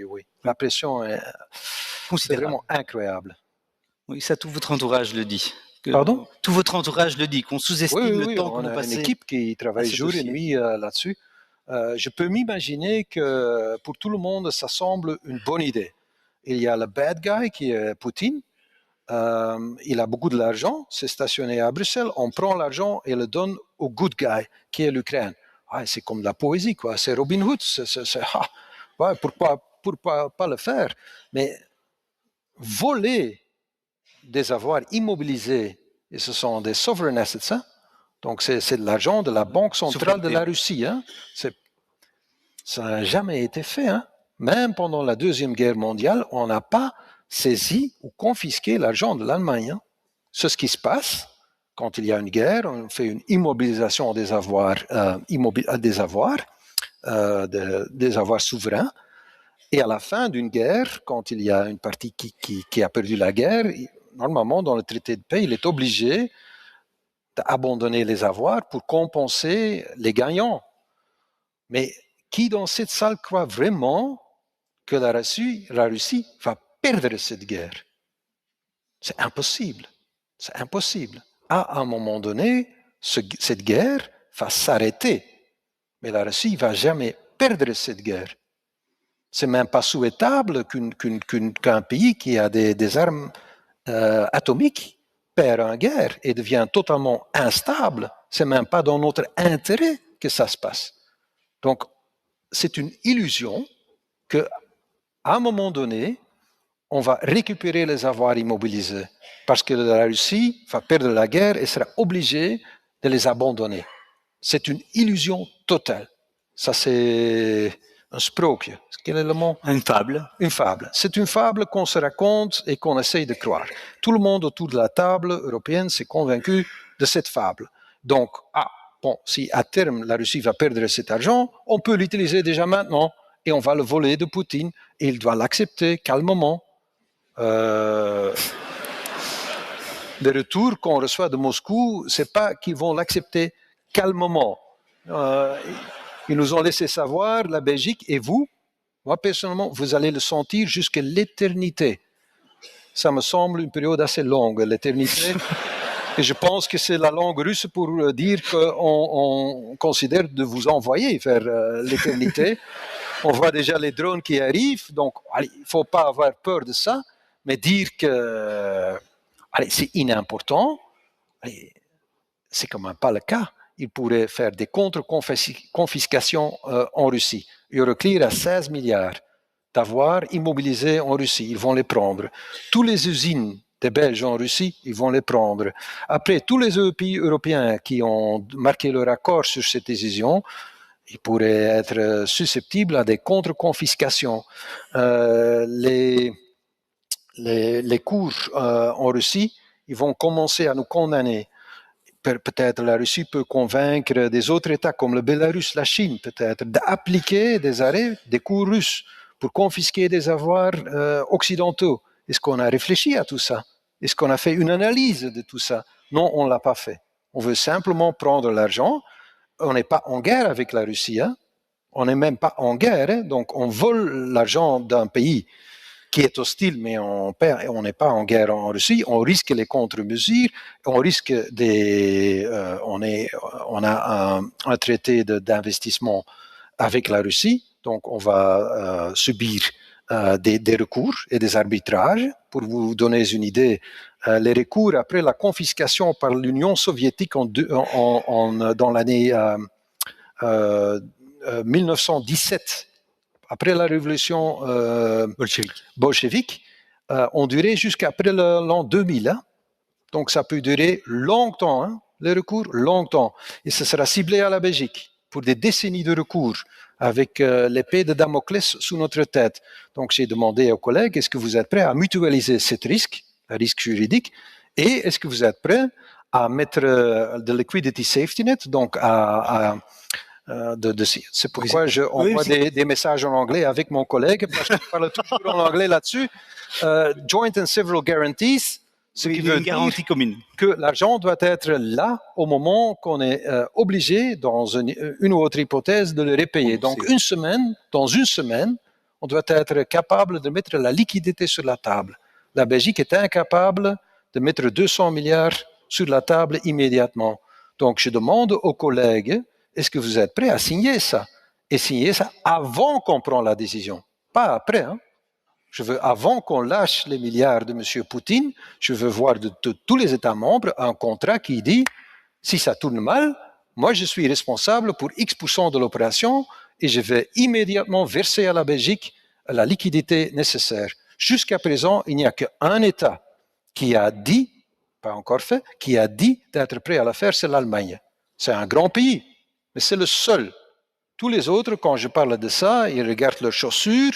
Oui. La pression c'est vraiment incroyable. Oui, ça, tout votre entourage le dit. Pardon ? Tout votre entourage le dit, qu'on sous-estime le temps que vous passez. On a une équipe qui travaille jour et nuit là-dessus. Je peux m'imaginer que pour tout le monde, ça semble une bonne idée. Il y a le bad guy qui est Poutine. Il a beaucoup de l'argent, c'est stationné à Bruxelles. On prend l'argent et le donne au good guy, qui est l'Ukraine. C'est comme de la poésie, quoi. C'est Robin Hood. Pourquoi pas le faire? Mais voler des avoirs immobilisés, et ce sont des sovereign assets, hein? Donc c'est de l'argent de la Banque centrale de la Russie. Hein? Ça n'a jamais été fait. Hein? Même pendant la Deuxième Guerre mondiale, on n'a pas saisi ou confisqué l'argent de l'Allemagne. Hein? C'est ce qui se passe quand il y a une guerre, on fait une immobilisation des avoirs, des avoirs souverains. Et à la fin d'une guerre, quand il y a une partie qui a perdu la guerre, normalement, dans le traité de paix, il est obligé d'abandonner les avoirs pour compenser les gagnants. Mais qui dans cette salle croit vraiment que la Russie va perdre cette guerre? C'est impossible. C'est impossible. À un moment donné, cette guerre va s'arrêter. Mais la Russie ne va jamais perdre cette guerre. C'est même pas souhaitable qu'un pays qui a des armes atomiques perd une guerre et devient totalement instable. C'est même pas dans notre intérêt que ça se passe. Donc, c'est une illusion qu'à un moment donné, on va récupérer les avoirs immobilisés parce que la Russie va perdre la guerre et sera obligée de les abandonner. C'est une illusion totale. Ça, c'est un sprookje. Quel est le mot? Une fable. Une fable. C'est une fable qu'on se raconte et qu'on essaye de croire. Tout le monde autour de la table européenne s'est convaincu de cette fable. Donc, si à terme la Russie va perdre cet argent, on peut l'utiliser déjà maintenant et on va le voler de Poutine et il doit l'accepter calmement. Les retours qu'on reçoit de Moscou, c'est pas qu'ils vont l'accepter calmement. Ils nous ont laissé savoir, la Belgique et vous, moi personnellement, vous allez le sentir jusqu'à l'éternité. Ça me semble une période assez longue, l'éternité. Et je pense que c'est la langue russe pour dire qu'on considère de vous envoyer vers l'éternité. On voit déjà les drones qui arrivent, donc il ne faut pas avoir peur de ça, mais dire que c'est inimportant, c'est quand même pas le cas. Ils pourraient faire des contre-confiscations en Russie. Euroclear a 16 milliards d'avoirs immobilisés en Russie. Ils vont les prendre. Toutes les usines des Belges en Russie, ils vont les prendre. Après, tous les pays européens qui ont marqué leur accord sur cette décision, ils pourraient être susceptibles à des contre-confiscations. Les cours en Russie, ils vont commencer à nous condamner. Peut-être la Russie peut convaincre des autres États comme le Bélarus, la Chine peut-être, d'appliquer des arrêts des cours russes pour confisquer des avoirs occidentaux. Est-ce qu'on a réfléchi à tout ça? Est-ce qu'on a fait une analyse de tout ça? Non, on ne l'a pas fait. On veut simplement prendre l'argent. On n'est pas en guerre avec la Russie. Hein? On n'est même pas en guerre. Hein? Donc on vole l'argent d'un pays qui est hostile, mais on n'est pas en guerre en Russie, on risque les contre-mesures, on risque on a un traité d'investissement avec la Russie, donc on va subir des recours et des arbitrages. Pour vous donner une idée, les recours après la confiscation par l'Union soviétique dans l'année 1917, après la révolution bolchevique, ont duré jusqu'après l'an 2000. Hein? Donc ça peut durer longtemps, hein, les recours, longtemps. Et ce sera ciblé à la Belgique pour des décennies de recours, avec l'épée de Damoclès sous notre tête. Donc j'ai demandé aux collègues, est-ce que vous êtes prêts à mutualiser ce risque, un risque juridique, et est-ce que vous êtes prêts à mettre de liquidity safety net, donc c'est pourquoi je envoie des messages en anglais avec mon collègue, parce que je parle toujours en anglais là-dessus. Joint and several guarantees, ce qui veut dire que l'argent doit être là au moment qu'on est obligé, dans une ou autre hypothèse, de le repayer. Donc dans une semaine, On doit être capable de mettre la liquidité sur la table. La Belgique est incapable de mettre 200 milliards sur la table immédiatement. Donc, je demande aux collègues, est-ce que vous êtes prêts à signer ça? Et signer ça avant qu'on prenne la décision, pas après. Hein. Je veux, avant qu'on lâche les milliards de M. Poutine, je veux voir de tous les États membres un contrat qui dit, si ça tourne mal, moi je suis responsable pour X% de l'opération et je vais immédiatement verser à la Belgique la liquidité nécessaire. Jusqu'à présent, il n'y a qu'un État qui a dit, pas encore fait, qui a dit d'être prêt à la faire, c'est l'Allemagne. C'est un grand pays, mais c'est le seul. Tous les autres, quand je parle de ça, ils regardent leurs chaussures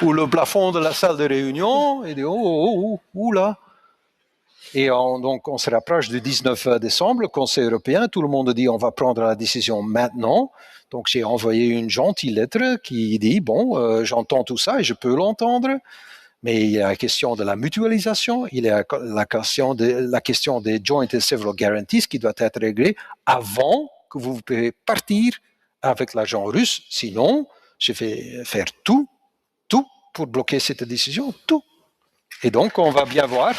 ou le plafond de la salle de réunion et disent oh là. Et donc on se rapproche du 19 décembre, le Conseil européen, tout le monde dit on va prendre la décision maintenant. Donc j'ai envoyé une gentille lettre qui dit bon, j'entends tout ça et je peux l'entendre, mais il y a la question de la mutualisation, il y a la question des joint and several guarantees qui doit être réglée avant que vous pouvez partir avec l'argent russe. Sinon, je vais faire tout pour bloquer cette décision, tout. Et donc, on va bien voir